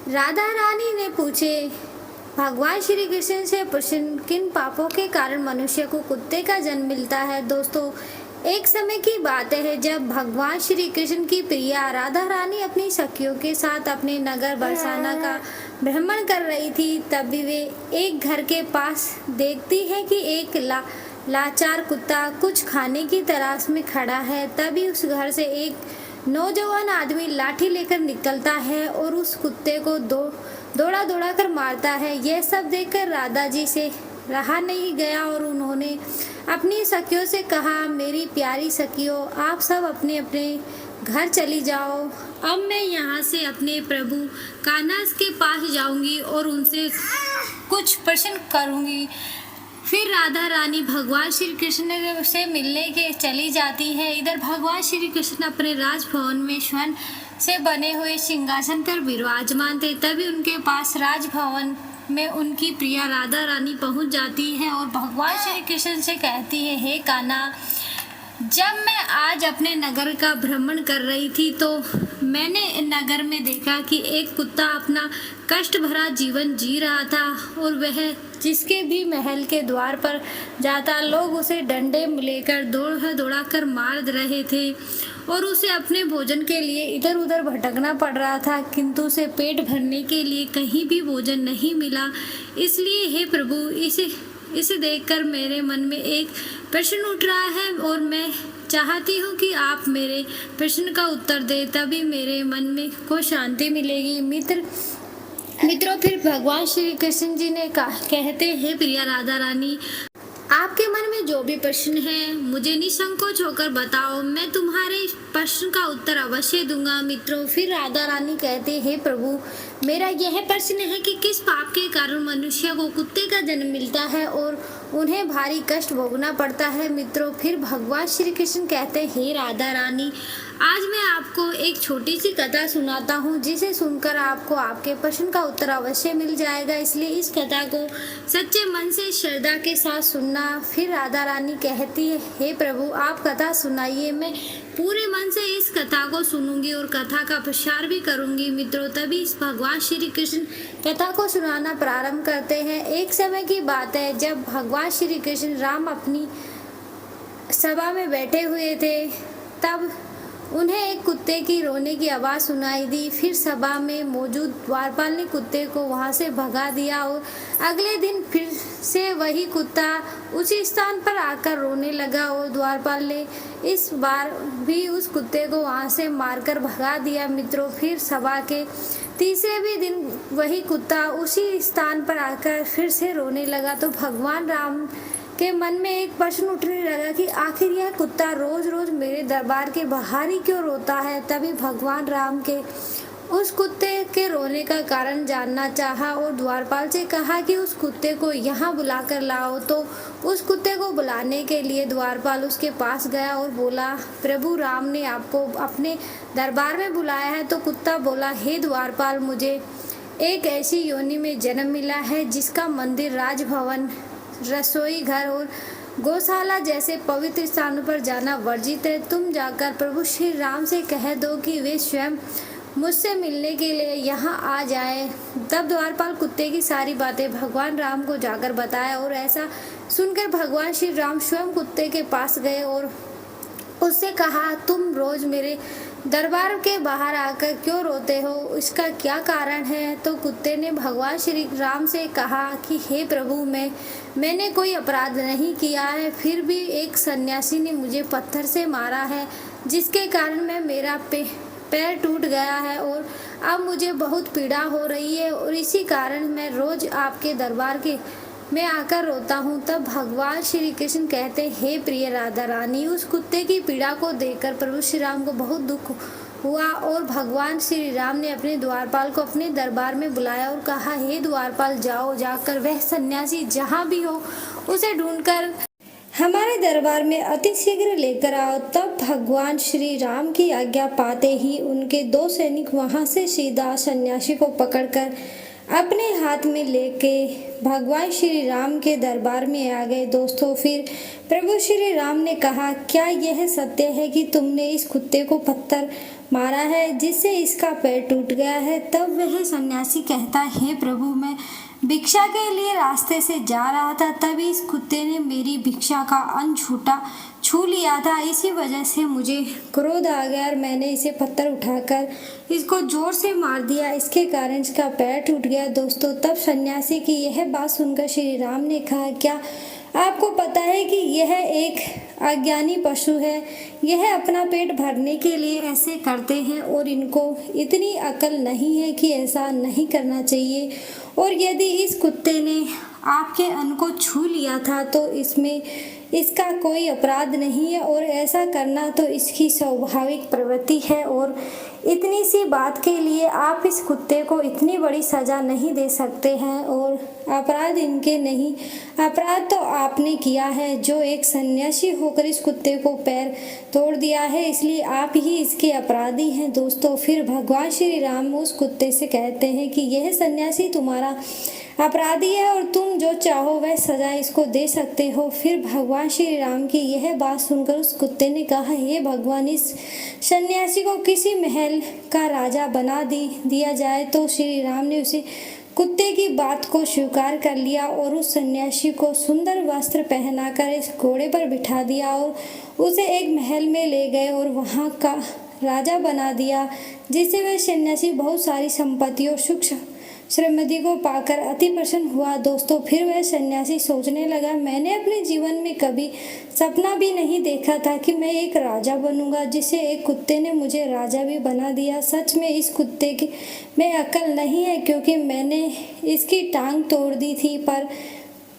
राधा रानी ने पूछे, भगवान श्री कृष्ण से प्रश्न, किन पापों के कारण मनुष्य को कुत्ते का जन्म मिलता है। दोस्तों, एक समय की बात है जब भगवान श्री कृष्ण की प्रिया राधा रानी अपनी सखियों के साथ अपने नगर बरसाना का भ्रमण कर रही थी। तभी वे एक घर के पास देखती है कि एक लाचार कुत्ता कुछ खाने की तलाश में खड़ा है। तभी उस घर से एक नौजवान आदमी लाठी लेकर निकलता है और उस कुत्ते को दौड़ा दौड़ा कर मारता है। यह सब देखकर राधा जी से रहा नहीं गया और उन्होंने अपनी सखियों से कहा, मेरी प्यारी सखियों, आप सब अपने अपने घर चली जाओ। अब मैं यहाँ से अपने प्रभु कान्हा के पास जाऊंगी और उनसे कुछ प्रश्न करूंगी। फिर राधा रानी भगवान श्री कृष्ण से मिलने के चली जाती है। इधर भगवान श्री कृष्ण अपने राजभवन में स्वर्ण से बने हुए सिंहासन पर विराजमान थे। तभी उनके पास राजभवन में उनकी प्रिया राधा रानी पहुंच जाती है और भगवान श्री कृष्ण से कहती है, हे कान्हा, जब मैं आज अपने नगर का भ्रमण कर रही थी तो मैंने नगर में देखा कि एक कुत्ता अपना कष्ट भरा जीवन जी रहा था और वह जिसके भी महल के द्वार पर जाता लोग उसे डंडे लेकर दौड़ा कर मार रहे थे और उसे अपने भोजन के लिए इधर उधर भटकना पड़ रहा था, किंतु उसे पेट भरने के लिए कहीं भी भोजन नहीं मिला। इसलिए हे प्रभु, इसे देखकर मेरे मन में एक प्रश्न उठ रहा है और मैं चाहती हूँ कि आप मेरे प्रश्न का उत्तर दें, तभी मेरे मन में को शांति मिलेगी। मित्रों, फिर भगवान श्री कृष्ण जी ने कहते हैं, प्रिया राधा रानी, आपके मन में जो भी प्रश्न है मुझे निसंकोच होकर बताओ, मैं तुम्हारे प्रश्न का उत्तर अवश्य दूंगा। मित्रों, फिर राधा रानी कहते हैं, प्रभु, मेरा यह प्रश्न है कि किस पाप के कारण मनुष्य को कुत्ते का जन्म मिलता है और उन्हें भारी कष्ट भोगना पड़ता है। मित्रों, फिर भगवान श्री कृष्ण कहते हैं, हे राधा रानी, आज मैं आपको एक छोटी सी कथा सुनाता हूँ जिसे सुनकर आपको आपके प्रश्न का उत्तर अवश्य मिल जाएगा, इसलिए इस कथा को सच्चे मन से श्रद्धा के साथ सुनना। फिर राधा रानी कहती है, हे प्रभु, आप कथा सुनाइए, मैं पूरे मन से इस कथा को सुनूंगी और कथा का प्रचार भी करूंगी। मित्रों, तभी इस भगवान श्री कृष्ण कथा को सुनाना प्रारंभ करते हैं। एक समय की बात है जब भगवान श्री कृष्ण राम अपनी सभा में बैठे हुए थे, तब उन्हें एक कुत्ते की रोने की आवाज़ सुनाई दी। फिर सभा में मौजूद द्वारपाल ने कुत्ते को वहां से भगा दिया और अगले दिन फिर से वही कुत्ता उसी स्थान पर आकर रोने लगा और द्वारपाल ने इस बार भी उस कुत्ते को वहां से मारकर भगा दिया। मित्रों, फिर सभा के तीसरे भी दिन वही कुत्ता उसी स्थान पर आकर फिर से रोने लगा। तो भगवान राम के मन में एक प्रश्न उठने लगा कि आखिर यह कुत्ता रोज रोज मेरे दरबार के बाहर ही क्यों रोता है। तभी भगवान राम के उस कुत्ते के रोने का कारण जानना चाहा और द्वारपाल से कहा कि उस कुत्ते को यहाँ बुलाकर लाओ। तो उस कुत्ते को बुलाने के लिए द्वारपाल उसके पास गया और बोला, प्रभु राम ने आपको अपने दरबार में बुलाया है। तो कुत्ता बोला, हे द्वारपाल, मुझे एक ऐसी योनि में जन्म मिला है जिसका मंदिर, राजभवन, रसोई घर और गौशाला जैसे पवित्र स्थानों पर जाना वर्जित है। तुम जाकर प्रभु श्री राम से कह दो कि वे स्वयं मुझसे मिलने के लिए यहाँ आ जाए। तब द्वारपाल कुत्ते की सारी बातें भगवान राम को जाकर बताया और ऐसा सुनकर भगवान श्री राम स्वयं कुत्ते के पास गए और उससे कहा, तुम रोज मेरे दरबार के बाहर आकर क्यों रोते हो, इसका क्या कारण है। तो कुत्ते ने भगवान श्री राम से कहा कि हे प्रभु, मैंने कोई अपराध नहीं किया है, फिर भी एक सन्यासी ने मुझे पत्थर से मारा है जिसके कारण मेरा पैर टूट गया है और अब मुझे बहुत पीड़ा हो रही है और इसी कारण मैं रोज आपके दरबार के मैं आकर रोता हूँ। तब भगवान श्री कृष्ण कहते, हे प्रिय राधा रानी, उस कुत्ते की पीड़ा को देखकर प्रभु श्री राम को बहुत दुख हुआ और भगवान श्री राम ने अपने द्वारपाल को अपने दरबार में बुलाया और कहा, हे द्वारपाल, जाकर वह सन्यासी जहाँ भी हो उसे ढूंढकर हमारे दरबार में अति शीघ्र लेकर आओ। तब भगवान श्री राम की आज्ञा पाते ही उनके 2 सैनिक वहां से सीधा सन्यासी को पकड़कर अपने हाथ में लेके भगवान श्री राम के दरबार में आ गए। दोस्तों, फिर प्रभु श्री राम ने कहा, क्या यह सत्य है कि तुमने इस कुत्ते को पत्थर मारा है जिससे इसका पैर टूट गया है। तब वह सन्यासी कहता है, हे प्रभु, मैं भिक्षा के लिए रास्ते से जा रहा था, तभी इस कुत्ते ने मेरी भिक्षा का अन्न छू लिया था। इसी वजह से मुझे क्रोध आ गया और मैंने इसे पत्थर उठाकर इसको जोर से मार दिया। इसके कारण इसका पैर टूट गया। दोस्तों, तब सन्यासी की यह बात सुनकर श्री राम ने कहा, क्या आपको पता है कि यह एक अज्ञानी पशु है। यह अपना पेट भरने के लिए ऐसे करते हैं और इनको इतनी अकल नहीं है कि ऐसा नहीं करना चाहिए। और यदि इस कुत्ते ने आपके अन्न को छू लिया था तो इसमें इसका कोई अपराध नहीं है और ऐसा करना तो इसकी स्वाभाविक प्रवृत्ति है। और इतनी सी बात के लिए आप इस कुत्ते को इतनी बड़ी सजा नहीं दे सकते हैं। और अपराध इनके नहीं, अपराध तो आपने किया है जो एक सन्यासी होकर इस कुत्ते को पैर तोड़ दिया है, इसलिए आप ही इसके अपराधी हैं। दोस्तों, फिर भगवान श्री राम उस कुत्ते से कहते हैं कि यह सन्यासी तुम्हारा अपराधी है और तुम जो चाहो वह सजा इसको दे सकते हो। फिर भगवान श्री राम की यह बात सुनकर उस कुत्ते ने कहा, हे भगवान, इस सन्यासी को किसी महल का राजा बना दिया जाए। तो श्री राम ने उसे कुत्ते की बात को स्वीकार कर लिया और उस सन्यासी को सुंदर वस्त्र पहनाकर इस घोड़े पर बिठा दिया और उसे एक महल में ले गए और वहाँ का राजा बना दिया, जिससे वह सन्यासी बहुत सारी संपत्ति और सुख समृद्धि को पाकर अति प्रसन्न हुआ। दोस्तों, फिर वह सन्यासी सोचने लगा, मैंने अपने जीवन में कभी सपना भी नहीं देखा था कि मैं एक राजा बनूंगा, जिसे एक कुत्ते ने मुझे राजा भी बना दिया। सच में इस कुत्ते की में अकल नहीं है, क्योंकि मैंने इसकी टांग तोड़ दी थी, पर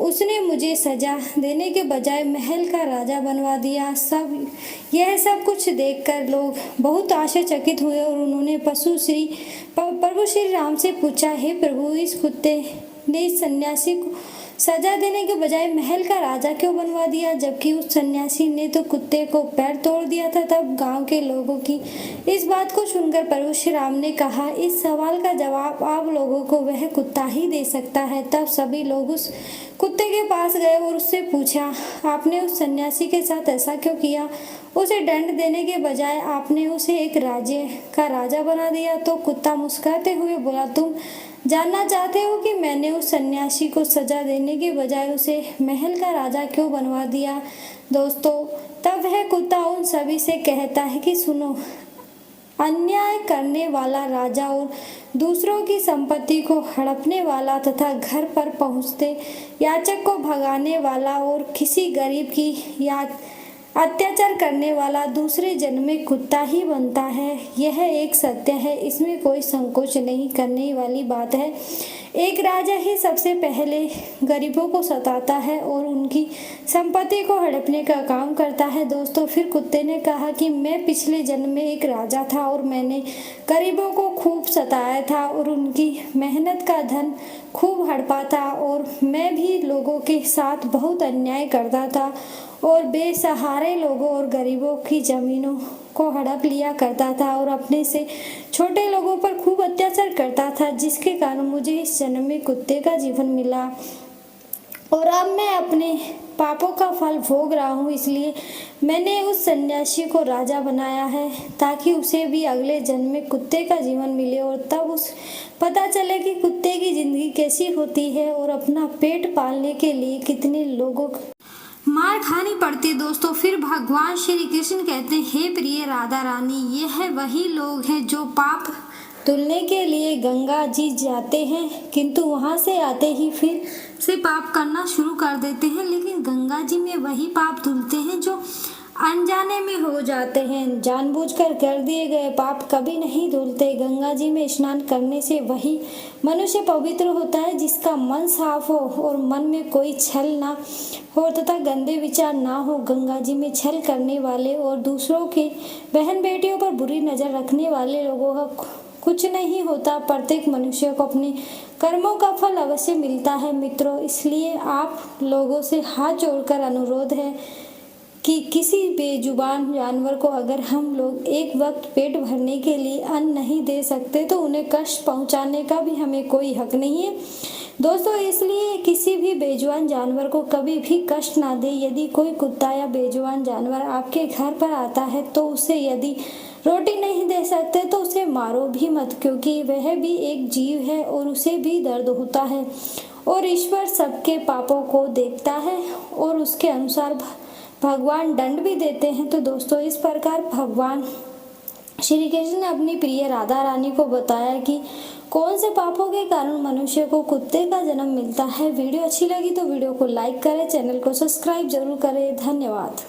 उसने मुझे सजा देने के बजाय महल का राजा बनवा दिया। यह सब कुछ देखकर लोग बहुत आश्चर्यचकित हुए और उन्होंने प्रभु श्री राम से पूछा, हे प्रभु, इस कुत्ते ने इस सन्यासी को सजा देने के बजाय महल का राजा क्यों बनवा दिया, जबकि उस सन्यासी ने तो कुत्ते को पैर तोड़ दिया था। तब गांव के लोगों की इस बात को सुनकर प्रभु श्री राम ने कहा, इस सवाल का जवाब आप लोगों को वह कुत्ता ही दे सकता है। तब सभी लोग उस कुत्ते के पास गए और उससे पूछा, आपने उस सन्यासी के साथ ऐसा क्यों किया? उसे दंड देने के बजाय आपने उसे एक राज्य का राजा बना दिया। तो कुत्ता मुस्कुराते हुए बोला, तुम जानना चाहते हो कि मैंने उस सन्यासी को सजा देने के बजाय उसे महल का राजा क्यों बनवा दिया? दोस्तों, तब वह कुत्ता उन सभी से कहता है कि सुनो, अन्याय करने वाला राजा और दूसरों की संपत्ति को हड़पने वाला तथा घर पर पहुंचते याचक को भगाने वाला और किसी गरीब की अत्याचार करने वाला दूसरे जन्म में कुत्ता ही बनता है। यह एक सत्य है, इसमें कोई संकोच नहीं करने वाली बात है। एक राजा ही सबसे पहले गरीबों को सताता है और उनकी संपत्ति को हड़पने का काम करता है। दोस्तों, फिर कुत्ते ने कहा कि मैं पिछले जन्म में एक राजा था और मैंने गरीबों को खूब सताया था और उनकी मेहनत का धन खूब हड़पा था, और मैं भी लोगों के साथ बहुत अन्याय करता था और बेसहारे लोगों और गरीबों की जमीनों को हड़प लिया करता था और अपने से छोटे लोगों पर खूब अत्याचार करता था, जिसके कारण मुझे इस जन्म में कुत्ते का जीवन मिला और अब मैं अपने पापों का फल भोग रहा हूँ। इसलिए मैंने उस सन्यासी को राजा बनाया है ताकि उसे भी अगले जन्म में कुत्ते का जीवन मिले और तब उस पता चले कि कुत्ते की जिंदगी कैसी होती है और अपना पेट पालने के लिए कितने लोगों मार खानी पड़ती। दोस्तों, फिर भगवान श्री कृष्ण कहते हैं, हे प्रिय राधा रानी, ये है वही लोग हैं जो पाप धुलने के लिए गंगा जी जाते हैं, किंतु वहां से आते ही फिर से पाप करना शुरू कर देते हैं। लेकिन गंगा जी में वही पाप धुलते हैं जो अनजाने में हो जाते हैं। जानबूझकर कर दिए गए पाप कभी नहीं धुलते। गंगा जी में स्नान करने से वही मनुष्य पवित्र होता है जिसका मन साफ हो और मन में कोई छल ना हो तथा गंदे विचार ना हो। गंगा जी में छल करने वाले और दूसरों के बहन बेटियों पर बुरी नजर रखने वाले लोगों का कुछ नहीं होता। प्रत्येक मनुष्य को अपने कर्मों का फल अवश्य मिलता है। मित्रों, इसलिए आप लोगों से हाथ जोड़कर अनुरोध है कि किसी बेजुबान जानवर को अगर हम लोग एक वक्त पेट भरने के लिए अन्न नहीं दे सकते तो उन्हें कष्ट पहुंचाने का भी हमें कोई हक नहीं है। दोस्तों, इसलिए किसी भी बेजुबान जानवर को कभी भी कष्ट ना दे। यदि कोई कुत्ता या बेजुबान जानवर आपके घर पर आता है तो उसे यदि रोटी नहीं दे सकते तो उसे मारो भी मत, क्योंकि वह भी एक जीव है और उसे भी दर्द होता है और ईश्वर सबके पापों को देखता है और उसके अनुसार भगवान दंड भी देते हैं। तो दोस्तों, इस प्रकार भगवान श्री कृष्ण ने अपनी प्रिय राधा रानी को बताया कि कौन से पापों के कारण मनुष्य को कुत्ते का जन्म मिलता है। वीडियो अच्छी लगी तो वीडियो को लाइक करें, चैनल को सब्सक्राइब जरूर करें। धन्यवाद।